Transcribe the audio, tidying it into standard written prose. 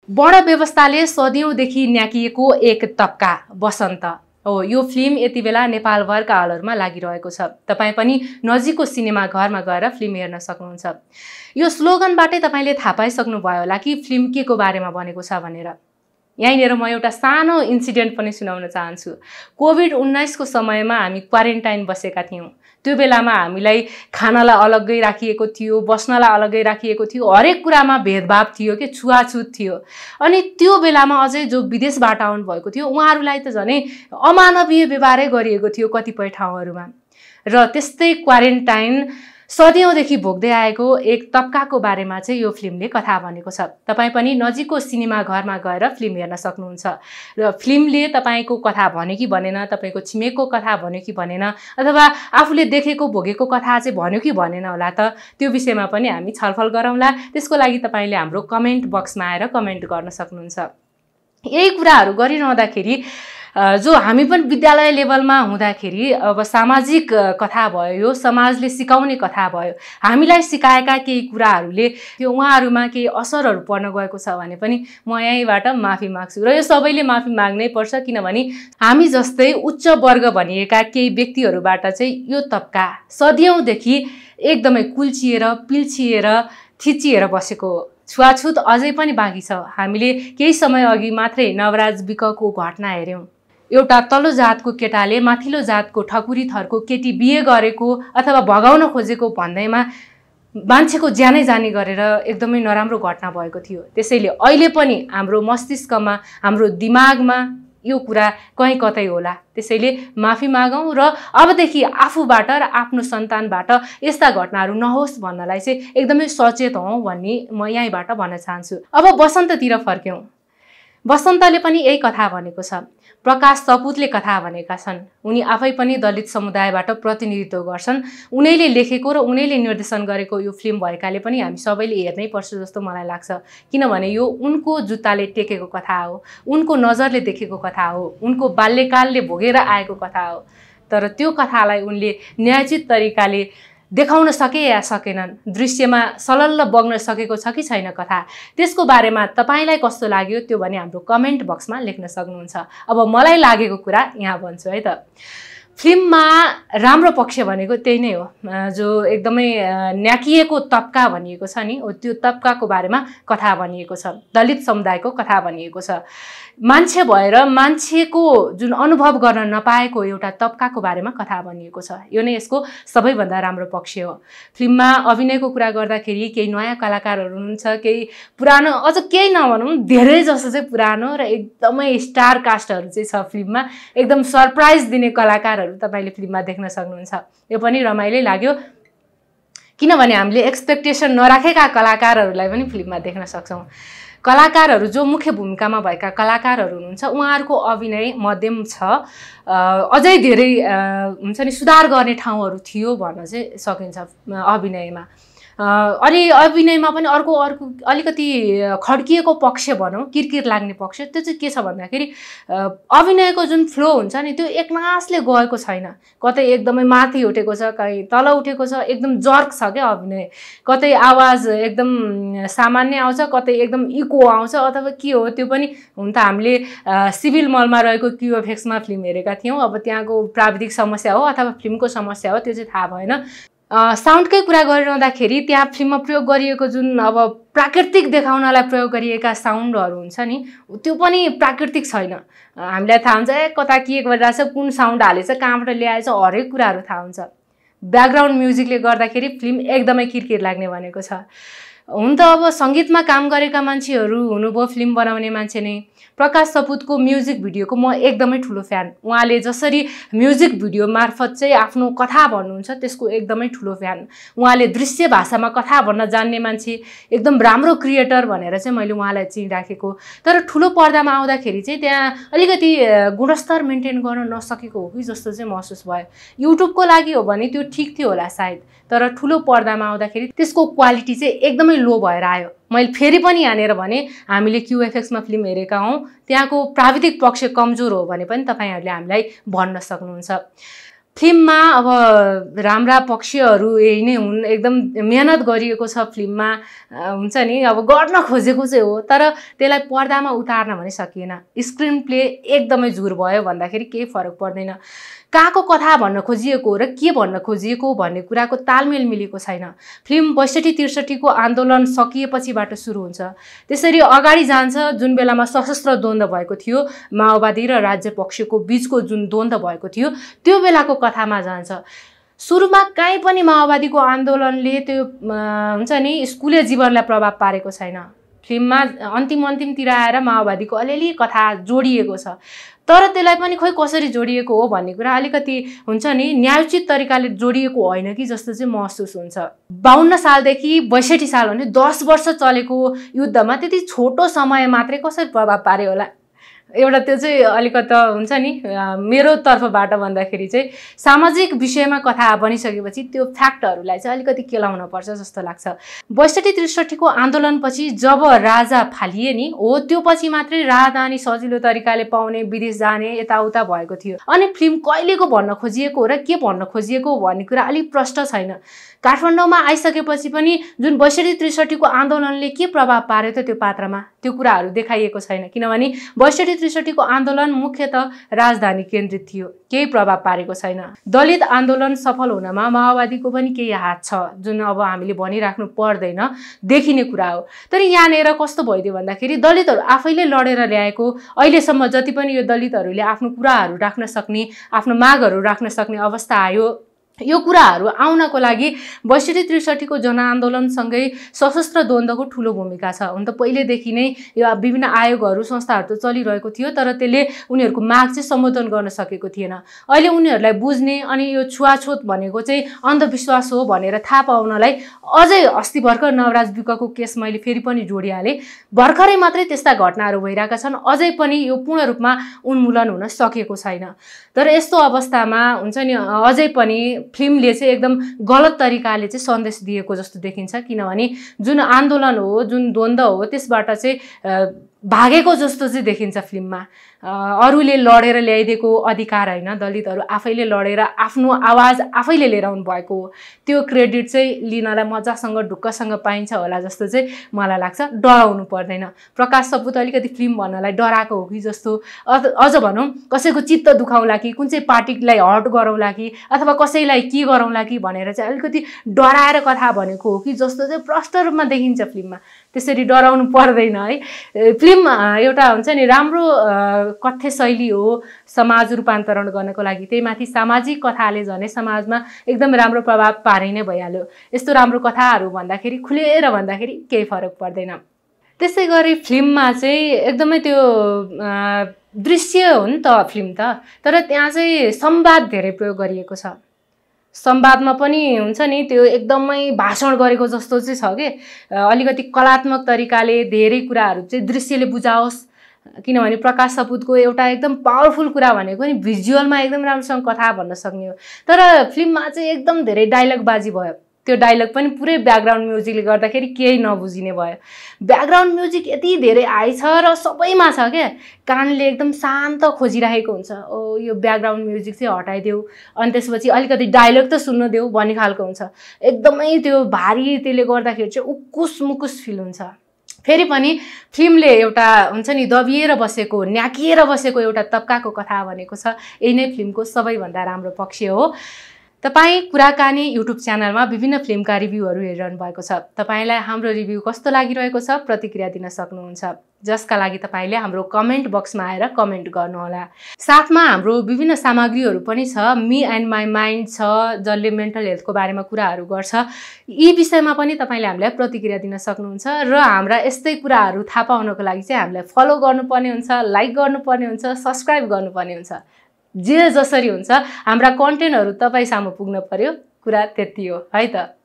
बडा व्यवस्थाले सदियौंदेखि न्याकिएको एक तबका बसन्त हो। यो फिल्म यति बेला नेपालभरका हलहरूमा लागिरहेको छ। तपाईं पनि नजिकको सिनेमा घरमा गएर फिल्म हेर्न सक्नुहुन्छ। यो स्लोगनबाटै तपाईले थाहा पाइसक्नुभयो होला कि फिल्म के को बारेमा बनेको छ भनेर। यहीँनिर म एउटा सानो इन्सिडेन्ट पनि सुनाउन चाहन्छु। कोभिड-19 को समयमा हामी क्वारेन्टाइन बसेका थियौँ। त्यो बेलामा हामीलाई खानालाई अलग्गै राखिएको थियो, बस्नलाई अलग्गै राखिएको थियो, हरेक कुरामा भेदभाव थियो के छुवाछुत थियो। अनि त्यो बेलामा अझै जो विदेशबाट आउनु भएको थियो उहाँहरूलाई त झनै अमानवीय व्यवहारै गरिएको थियो कतिपय ठाउँहरूमा। र त्यस्तै क्वारेन्टाइन सदियौंदेखि भोग्दै आएको एक तबकाको बारेमा चाहिँ यो फिल्मले कथा भनेको छ। तपाईं पनि नजिकको सिनेमा घरमा गएर फिल्म हेर्न सक्नुहुन्छ। र फिल्मले तपाईंको कथा भन्यो कि भनेन, तपाईंको छिमेकको कथा भन्यो कि भनेन, अथवा आफूले देखेको भोगेको कथा चाहिँ भन्यो कि भनेन होला त, त्यो विषयमा पनि हामी छलफल गरौँला। त्यसको लागि तपाईले हाम्रो कमेन्ट बक्समा आएर कमेन्ट गर्न सक्नुहुन्छ। यही कुराहरू गरिरहँदाखेरि जो हामी पनि विद्यालय लेभलमा हुँदाखेरि अब सामाजिक कथा भयो, यो समाजले सिकाउने कथा भयो। हामीलाई सिकाएका केही कुराहरूले त्यो उहाँहरूमा केही असरहरू पर्न गएको छ भने पनि म यहीँबाट माफी माग्छु। र यो सबैले माफी माग्नै पर्छ, किनभने हामी जस्तै उच्च वर्ग भनिएका केही व्यक्तिहरूबाट चाहिँ यो तबका सदियौंदेखि एकदमै कुल्चिएर, पिल्चिएर, थिचिएर बसेको हो। छुवाछुत अझै पनि बाँकी छ। हामीले केही समय अघि मात्रै नवराज विकको घटना हेर्यौं। एउटा तल्लो जातको केटाले माथिल्लो जातको ठकुरी थरको केटी बिहे गरेको अथवा भगाउन खोजेको भन्दैमा मान्छेको ज्यानै जाने गरेर एकदमै नराम्रो घटना भएको थियो। त्यसैले अहिले पनि हाम्रो मस्तिष्कमा, हाम्रो दिमागमा यो कुरा कहीँ कतै होला। त्यसैले माफी मागौँ र अबदेखि आफूबाट र आफ्नो सन्तानबाट यस्ता घटनाहरू नहोस् भन्नलाई चाहिँ एकदमै सचेत हौँ भन्ने म यहीँबाट भन्न चाहन्छु। अब बसन्ततिर फर्क्यौँ। बसन्तले पनि यही कथा भनेको छ। प्रकाश सपुतले कथा भनेका छन्। उनी आफै पनि दलित समुदायबाट प्रतिनिधित्व गर्छन्। उनीले लेखेको र उनीले निर्देशन गरेको यो फिल्म भएकाले पनि हामी सबैले हेर्नै पर्छ जस्तो मलाई लाग्छ। किनभने यो उनको जुत्ताले टेकेको कथा हो, उनको नजरले देखेको कथा हो, उनको बाल्यकालले भोगेर आएको कथा हो। तर त्यो कथालाई उनले न्यायोचित तरिकाले देखाउन सके या सकेनन्, दृश्यमा सलल्ल बग्न सकेको छ कि छैन कथा, त्यसको बारेमा तपाईलाई कस्तो लाग्यो त्यो भने हाम्रो कमेन्ट बक्समा लेख्न सक्नुहुन्छ। अब मलाई लागेको कुरा यहाँ भन्छु है त। फिल्ममा राम्रो पक्ष भनेको त्यही नै हो। जो एकदमै न्याकिएको तबका भनिएको छ नि, त्यो तबकाको बारेमा कथा भनिएको छ। दलित समुदायको कथा भनिएको छ। मान्छे भएर मान्छेको जुन अनुभव गर्न नपाएको एउटा तबकाको बारेमा कथा भनिएको छ। यो नै यसको सबैभन्दा राम्रो पक्ष हो। फिल्ममा अभिनयको कुरा गर्दाखेरि केही नयाँ कलाकारहरू हुनुहुन्छ, केही पुरानो, अझ केही नभनौँ धेरै जसो चाहिँ पुरानो र एकदमै स्टार कास्टहरू चाहिँ छ फिल्ममा। एकदम सरप्राइज दिने कलाकारहरू तपाईले फिल्ममा देख्न सक्नुहुन्छ। यो पनि रमाइलो लाग्यो, किनभने हामीले एक्सपेक्टेसन नराखेका कलाकारहरूलाई पनि फिल्ममा देख्न सक्छौँ। कलाकारहरू जो मुख्य भूमिकामा भएका कलाकारहरू हुनुहुन्छ उहाँहरूको अभिनय मध्यम छ। अझै धेरै हुन्छ नि सुधार गर्ने ठाउँहरू थियो भन्न चाहिँ सकिन्छ अभिनयमा। अनि अभिनयमा पनि अर्को अलिकति खड्किएको पक्ष भनौँ, किरकिर लाग्ने पक्ष त्यो चाहिँ के छ भन्दाखेरि अभिनयको जुन फ्लो हुन्छ नि त्यो एकनासले गएको छैन। कतै एकदमै माथि उठेको छ, कहीँ तल उठेको छ, एकदम जर्क छ क्या अभिनय। कतै आवाज एकदम सामान्य आउँछ, कतै एकदम इको आउँछ, अथवा के हो त्यो पनि। हुन त हामीले सिभिल मलमा रहेको क्युएफएक्समा फिल्म हेरेका थियौँ। अब त्यहाँको प्राविधिक समस्या हो अथवा फिल्मको समस्या हो त्यो चाहिँ थाहा भएन। साउन्डकै कुरा गरिरहँदाखेरि त्यहाँ फिल्ममा प्रयोग गरिएको जुन अब प्राकृतिक देखाउनलाई प्रयोग गरिएका साउन्डहरू हुन्छ नि त्यो पनि प्राकृतिक छैन। हामीलाई थाहा हुन्छ कता के गरिरहेछ, कुन साउन्ड हालेछ, कहाँबाट ल्याएछ, हरेक कुराहरू थाहा हुन्छ। ब्याकग्राउन्ड म्युजिकले गर्दाखेरि फिल्म एकदमै किरकिर लाग्ने भनेको छ। हुन त अब सङ्गीतमा काम गरेका मान्छेहरू हुनुभयो, फिल्म बनाउने मान्छे नै। प्रकाश सपुतको म्युजिक भिडियोको म एकदमै ठुलो फ्यान। उहाँले जसरी म्युजिक भिडियो मार्फत चाहिँ आफ्नो कथा भन्नुहुन्छ त्यसको एकदमै ठुलो फ्यान। उहाँले दृश्य भाषामा कथा भन्न जान्ने मान्छे, एकदम राम्रो क्रिएटर भनेर चाहिँ मैले उहाँलाई चिनिराखेको। तर ठुलो पर्दामा आउँदाखेरि चाहिँ त्यहाँ अलिकति गुणस्तर मेन्टेन गर्न नसकेको हो कि जस्तो चाहिँ महसुस भयो। युट्युबको लागि हो भने त्यो ठिक थियो होला सायद, तर ठुलो पर्दामा आउँदाखेरि त्यसको क्वालिटी चाहिँ एकदमै लो भएर आयो। मैले फेरि पनि यहाँनिर भने हामीले क्युएफएक्समा फिल्म हेरेका हौँ, त्यहाँको प्राविधिक पक्ष कमजोर हो भने पनि तपाईँहरूले हामीलाई भन्न सक्नुहुन्छ। फिल्ममा अब राम्रा पक्षहरू यही नै हुन्, एकदम मेहनत गरिएको छ फिल्ममा, हुन्छ नि अब गर्न खोजेको चाहिँ हो, तर त्यसलाई पर्दामा उतार्न भने सकिएन। स्क्रिन प्ले एकदमै झुर भयो भन्दाखेरि केही फरक पर्दैन। कहाँको कथा भन्न खोजिएको र के भन्न खोजिएको भन्ने कुराको तालमेल मिलेको छैन। फिल्म 62-63 को आन्दोलन सकिएपछिबाट सुरु हुन्छ, त्यसरी अगाडि जान्छ जुन बेलामा सशस्त्र द्वन्द्व भएको थियो, माओवादी र राज्य पक्षको बीचको जुन द्वन्द्व भएको थियो त्यो बेलाको कथामा जान्छ। सुरुमा कहीँ पनि माओवादीको आन्दोलनले त्यो हुन्छ नि स्कुले जीवनलाई प्रभाव पारेको छैन। फिल्ममा अन्तिमतिर आएर माओवादीको अलिअलि कथा जोडिएको छ, तर त्यसलाई पनि खोइ कसरी जोडिएको हो भन्ने कुरा अलिकति हुन्छ नि न्यायोचित तरिकाले जोडिएको होइन कि जस्तो चाहिँ महसुस हुन्छ। 52 सालदेखि 62 साल भने 10 वर्ष चलेको युद्धमा त्यति छोटो समय मात्रै कसरी प्रभाव पार्यो होला? एउटा त्यो चाहिँ अलिकति हुन्छ नि मेरो तर्फबाट भन्दाखेरि चाहिँ सामाजिक विषयमा कथा बनिसकेपछि त्यो फ्याक्टहरूलाई चाहिँ अलिकति केलाउन पर्छ जस्तो लाग्छ। 62-63 को आन्दोलनपछि जब राजा फालिए नि हो, त्यो पछि मात्रै राजधानी सजिलो तरिकाले पाउने, विदेश जाने यताउता भएको थियो। अनि फिल्म कहिलेको भन्न खोजिएको र के भन्न खोजिएको भन्ने कुरा अलिक प्रष्ट छैन। काठमाडौँमा आइसकेपछि पनि जुन 62-63 को आन्दोलनले के प्रभाव पार्यो त त्यो पात्रमा, त्यो कुराहरू देखाइएको छैन। किनभने 62-63 को आन्दोलन मुख्यतः राजधानी केन्द्रित थियो, केही प्रभाव पारेको छैन। दलित आन्दोलन सफल हुनमा माओवादीको पनि केही हात छ, जुन अब हामीले भनिराख्नु पर्दैन, देखिने कुरा हो। तर यहाँनिर कस्तो भइदियो भन्दाखेरि दलितहरू आफैले लडेर ल्याएको, अहिलेसम्म जति पनि यो दलितहरूले आफ्नो कुराहरू राख्न सक्ने, आफ्नो मागहरू राख्न सक्ने अवस्था आयो, यो कुराहरू आउनको लागि 62-63 को जनआन्दोलनसँगै सशस्त्र द्वन्द्वको ठुलो भूमिका छ। हुन त पहिलेदेखि नै यो विभिन्न आयोगहरू संस्थाहरू त चलिरहेको थियो, तर त्यसले उनीहरूको माग चाहिँ सम्बोधन गर्न सकेको थिएन। अहिले उनीहरूलाई बुझ्ने अनि यो छुवाछुत भनेको चाहिँ अन्धविश्वास हो भनेर थाहा पाउनलाई अझै अस्ति भर्खर नवराज विकको केस मैले फेरि पनि जोडिहालेँ। भर्खरै मात्रै त्यस्ता घटनाहरू भइरहेका छन्, अझै पनि यो पूर्ण रूपमा उन्मूलन हुन सकेको छैन। तर यस्तो अवस्थामा हुन्छ नि अझै पनि फिल्मले चाहिँ एकदम गलत तरिकाले चाहिँ सन्देश दिएको जस्तो देखिन्छ। किनभने जुन आन्दोलन हो, जुन द्वन्द्व हो, त्यसबाट चाहिँ भागेको जस्तो चाहिँ देखिन्छ फिल्ममा। अरूले लडेर ल्याइदिएको अधिकार होइन, दलितहरू आफैले लडेर आफ्नो आवाज आफैले लिएर आउनु भएको हो। त्यो क्रेडिट चाहिँ लिनलाई मजासँग ढुक्कसँग पाइन्छ होला जस्तो चाहिँ मलाई लाग्छ। डराउनु पर्दैन। प्रकाश सपुत अलिकति फिल्म भन्नलाई डराएको हो कि जस्तो, अझ भनौँ कसैको चित्त दुखाउला कि, कुन चाहिँ पार्टीलाई हर्ट गराउला कि, अथवा कसैलाई के गराउला कि भनेर चाहिँ अलिकति डराएर कथा भनेको हो कि जस्तो चाहिँ प्रष्ट रूपमा देखिन्छ फिल्ममा। त्यसरी डराउनु पर्दैन है। फिल्म एउटा हुन्छ नि राम्रो कथ्य शैली हो समाज रूपान्तरण गर्नको लागि। त्यही माथि सामाजिक कथाले झनै समाजमा एकदम राम्रो प्रभाव पारि नै भइहाल्यो। यस्तो राम्रो कथाहरू भन्दाखेरि, खुलेर भन्दाखेरि केही फरक पर्दैन। त्यसै गरी फिल्ममा चाहिँ एकदमै त्यो दृश्य हो नि त फिल्म त, तर त्यहाँ चाहिँ संवाद धेरै प्रयोग गरिएको छ। संवादमा पनि हुन्छ नि त्यो एकदमै भाषण गरेको जस्तो चाहिँ छ के, अलिकति कलात्मक तरिकाले धेरै कुराहरू चाहिँ दृश्यले बुझाओस्। किनभने प्रकाश सपुतको एउटा एकदम पावरफुल कुरा भनेको नि भिजुअलमा एकदम राम्रोसँग कथा भन्न सक्ने हो। तर फिल्ममा चाहिँ एकदम धेरै डायलगबाजी भयो। त्यो डायलग पनि पुरै ब्याकग्राउन्ड म्युजिकले गर्दाखेरि केही नबुझिने भयो। ब्याकग्राउन्ड म्युजिक यति धेरै हाई छ र सबैमा छ क्या, कानले एकदम शान्त खोजिरहेको हुन्छ, ओ यो ब्याकग्राउन्ड म्युजिक चाहिँ हटाइदेऊ, अनि त्यसपछि अलिकति डायलग त सुन्न देऊ भन्ने खालको हुन्छ। एकदमै त्यो भारी, त्यसले गर्दाखेरि चाहिँ उक्कुस मुकुस फिल हुन्छ। फेरि पनि फिल्मले एउटा हुन्छ नि दबिएर बसेको, न्याकिएर बसेको एउटा तबकाको कथा भनेको छ। यही नै फिल्मको सबैभन्दा राम्रो पक्ष हो। तपाईँ कुराकानी युट्युब च्यानलमा विभिन्न फिल्मका रिभ्यूहरू हेरिरहनु भएको छ। तपाईँलाई हाम्रो रिभ्यू कस्तो लागिरहेको छ प्रतिक्रिया दिन सक्नुहुन्छ, जसका लागि तपाईँले हाम्रो कमेन्ट बक्समा आएर कमेन्ट गर्नुहोला। साथमा हाम्रो विभिन्न सामग्रीहरू पनि छ। मी एन्ड माई माइन्ड छ, जसले मेन्टल हेल्थको बारेमा कुराहरू गर्छ। यी विषयमा पनि तपाईँले हामीलाई प्रतिक्रिया दिन सक्नुहुन्छ र हाम्रा यस्तै कुराहरू थाहा पाउनको लागि चाहिँ हामीलाई फलो गर्नुपर्ने हुन्छ, लाइक गर्नुपर्ने हुन्छ, सब्सक्राइब गर्नुपर्ने हुन्छ। जे जसरी हुन्छ हाम्रा कन्टेन्टहरू तपाईँ सामु पुग्न पर्यो, कुरा त्यति हो है त।